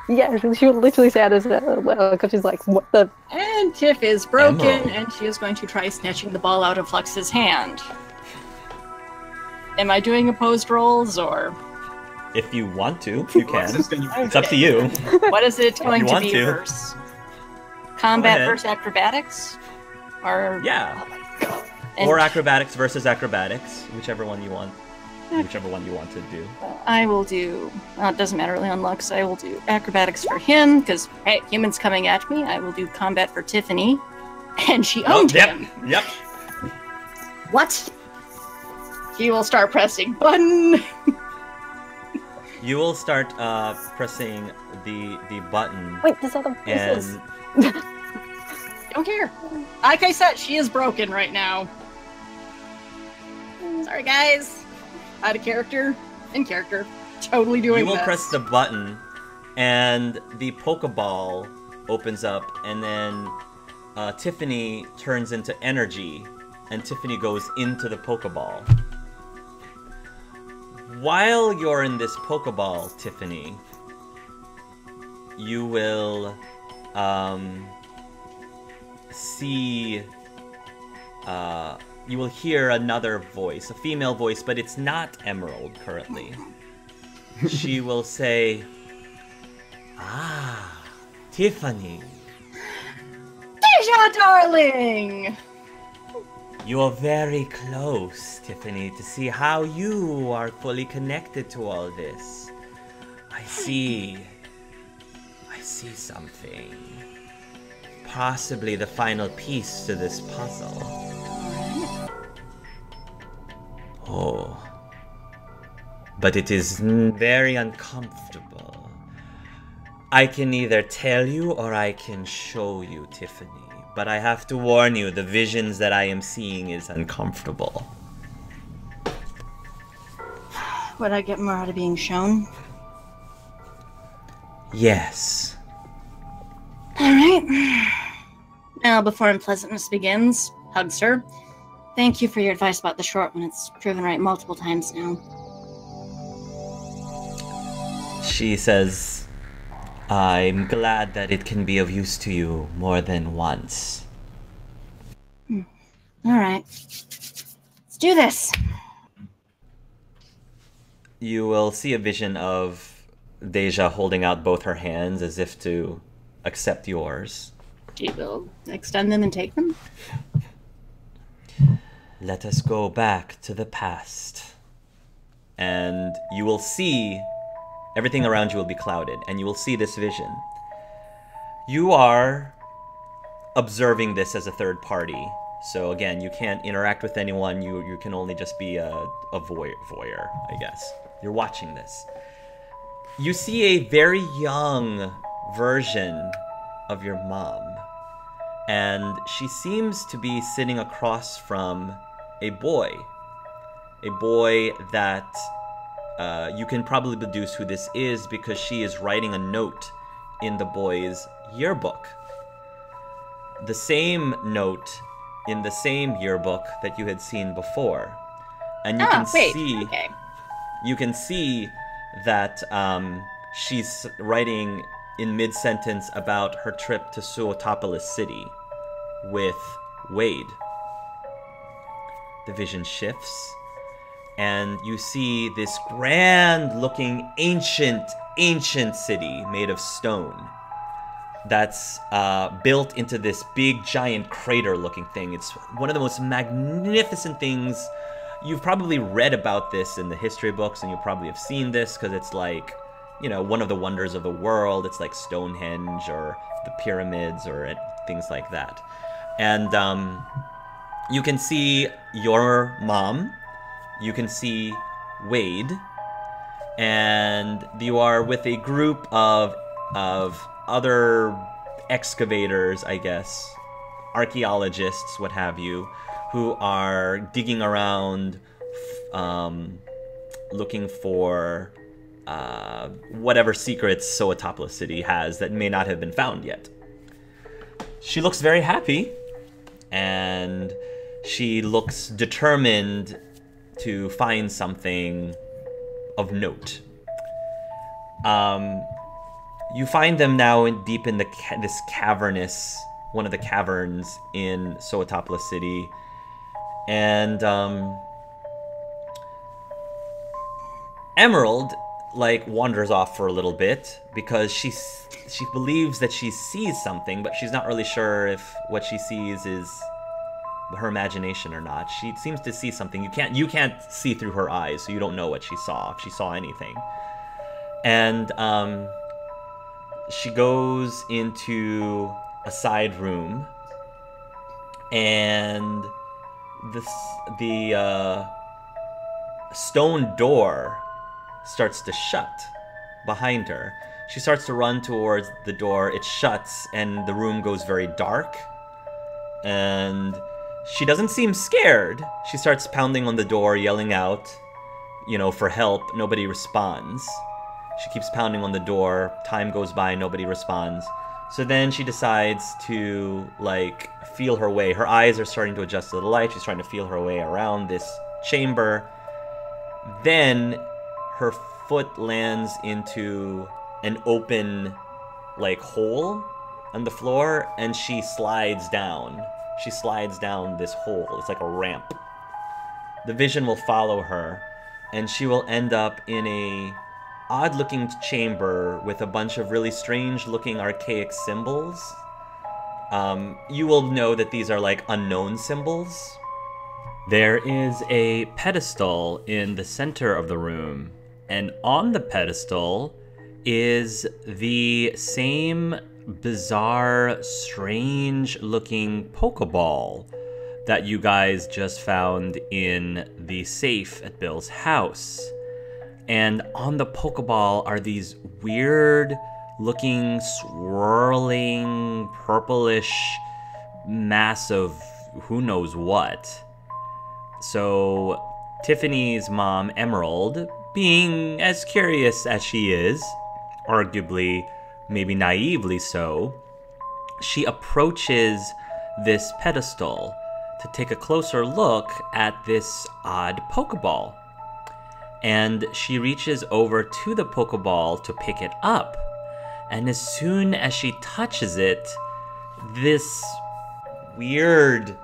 Yeah, she would literally say it as well, because she's like, what the...
And Tiff is broken,
Emerald.
and she is going to try snatching the ball out of Flux's hand. Am I doing opposed rolls, or...
If you want to, you can.
It's
It's up to you.
What is it going
you
to
want
be
to.
versus? Combat
ahead.
versus acrobatics? Or...
Yeah.
Oh my god. And
Or acrobatics versus acrobatics, whichever one you want. Whichever one you want to do.
I will do... it doesn't matter really on Lux. I will do acrobatics for him, because, hey, human's coming at me. I will do combat for Tiffany. And she owned him.
Yep.
What? He will start pressing button.
You will start pressing the button.
Wait, this other voices.
And
Don't care. Like I said, she is broken right now. Sorry, guys. Out of character. In character. Totally doing
you will
this.
press the button, and the Pokeball opens up, and then Tiffany turns into energy, and Tiffany goes into the Pokeball. While you're in this Pokeball, Tiffany, you will see... you will hear another voice, a female voice, but it's not Emerald currently. She will say, "Ah, Tiffany,
Deja, darling!
you are very close, Tiffany, to see how you are fully connected to all this. I see something. Possibly the final piece to this puzzle. Oh, but it is very uncomfortable. I can either tell you or I can show you, Tiffany. But I have to warn you, the visions that I am seeing is uncomfortable."
Would I get more out of being shown?
Yes.
Alright. Now, before unpleasantness begins, hugs her. Thank you for your advice about the short one. It's proven right multiple times now.
She says, "I'm glad that it can be of use to you more than once."
Alright. Let's do this.
You will see a vision of Deja holding out both her hands as if to accept yours.
She will extend them and take them.
"Let us go back to the past." And you will see, everything around you will be clouded, and you will see this vision. You are observing this as a third party. So again, you can't interact with anyone, you can only just be a voyeur, I guess. You're watching this. You see a very young version of your mom. And she seems to be sitting across from a boy that you can probably deduce who this is because she is writing a note in the boy's yearbook. The same note in the same yearbook that you had seen before. And you
Okay.
you can see that she's writing in mid-sentence about her trip to Suotopolis City with Wade. The vision shifts, and you see this grand-looking, ancient city made of stone that's built into this big, giant crater-looking thing. It's one of the most magnificent things. You've probably read about this in the history books, and you probably have seen this, because it's like, you know, one of the wonders of the world. It's like Stonehenge or the pyramids or things like that. And you can see your mom, you can see Wade, and you are with a group of other excavators, I guess, archaeologists, what have you, who are digging around, looking for whatever secrets Suotopolis City has that may not have been found yet. She looks very happy, and she looks determined to find something of note. You find them now deep in this cavernous, one of the caverns in Suotopolis City, and Emerald wanders off for a little bit because she believes that she sees something, but she's not really sure if what she sees is her imagination or not. She seems to see something. You can't see through her eyes, so you don't know what she saw, if she saw anything. And she goes into a side room, and the stone door starts to shut behind her. She starts to run towards the door. It shuts, and the room goes very dark. And she doesn't seem scared. She starts pounding on the door, yelling out, for help. Nobody responds. She keeps pounding on the door. Time goes by, nobody responds. So then she decides to, feel her way. Her eyes are starting to adjust to the light. She's trying to feel her way around this chamber. Then her foot lands into an open, hole on the floor, and she slides down. She slides down this hole. It's like a ramp. The vision will follow her, and she will end up in a odd-looking chamber with a bunch of really strange-looking archaic symbols. You will know that these are unknown symbols. There is a pedestal in the center of the room, and on the pedestal is the same bizarre, strange-looking Pokeball that you guys just found in the safe at Bill's house. And on the Pokeball are these weird-looking, swirling, purplish mass of who knows what. So Tiffany's mom, Emerald, being as curious as she is, arguably, maybe naively so, she approaches this pedestal to take a closer look at this odd Pokeball. And she reaches over to the Pokeball to pick it up. And as soon as she touches it, this weird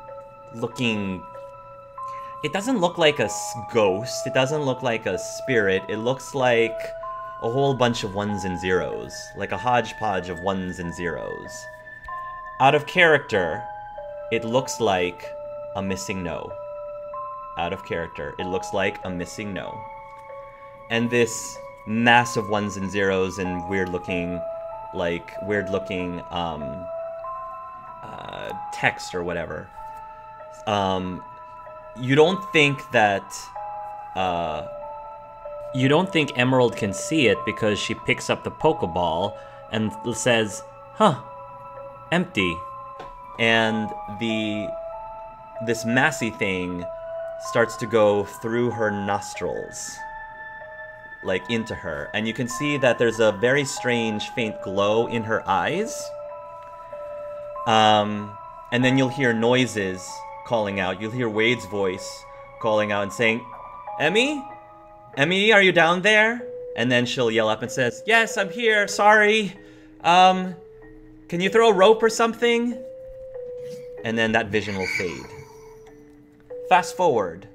looking... It doesn't look like a ghost. It doesn't look like a spirit. It looks like a whole bunch of ones and zeros. Like a hodgepodge of ones and zeros. Out of character, it looks like a missing no. Out of character, it looks like a missing no. And this mass of ones and zeros and weird-looking text or whatever. You don't think Emerald can see it because she picks up the Pokeball and says, "Huh, empty." And this massy thing starts to go through her nostrils, into her. And you can see that there's a very strange faint glow in her eyes. And then you'll hear noises calling out. You'll hear Wade's voice calling out and saying, Emmy? Emmy, are you down there? And then she'll yell up and says, yes, I'm here, sorry. Can you throw a rope or something? And then that vision will fade. Fast forward